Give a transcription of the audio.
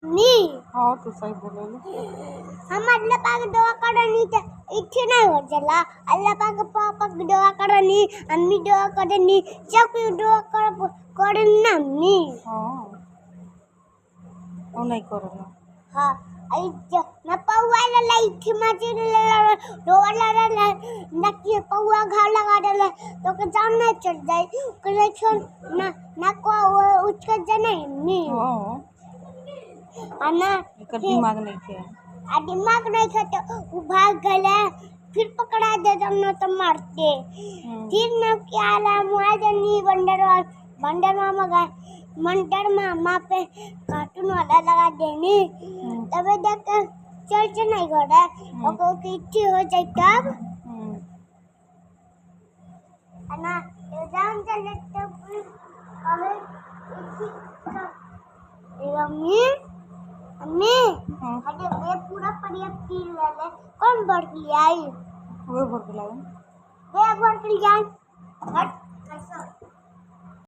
नहीं हाँ तो सही बोले हम अल्लाह पाक दुआ करनी इच्छा नहीं हो चला अल्लाह पाक पापा की दुआ करनी अम्मी दुआ करनी सब दुआ करना नहीं हाँ वो नहीं करेगा हाँ आई ना पौवा ला इच्छा माची ला डोला ला नकी पौवा घाव लगा डाला तो के जान नहीं चढ़ जाए करे छोड़ ना को उसका जाने नहीं हाँ अन्ना इसका दिमाग नहीं थे दिमाग नहीं था तो वो भाग गया फिर पकड़ा दे जब तो मारते फिर न क्या ला मुआजे नहीं बंदर मामा गए मंडर मामा पे कार्टून वाला लगा देने तबे देख चर्च नहीं गड़ा और को की इच्छा हो जाए तब अन्ना एग्जाम चले तो हमें अम्मी अम्मी अरे वे पूरा परिया पी ले कौन भर के आई वो भर के लाए वे भर के आई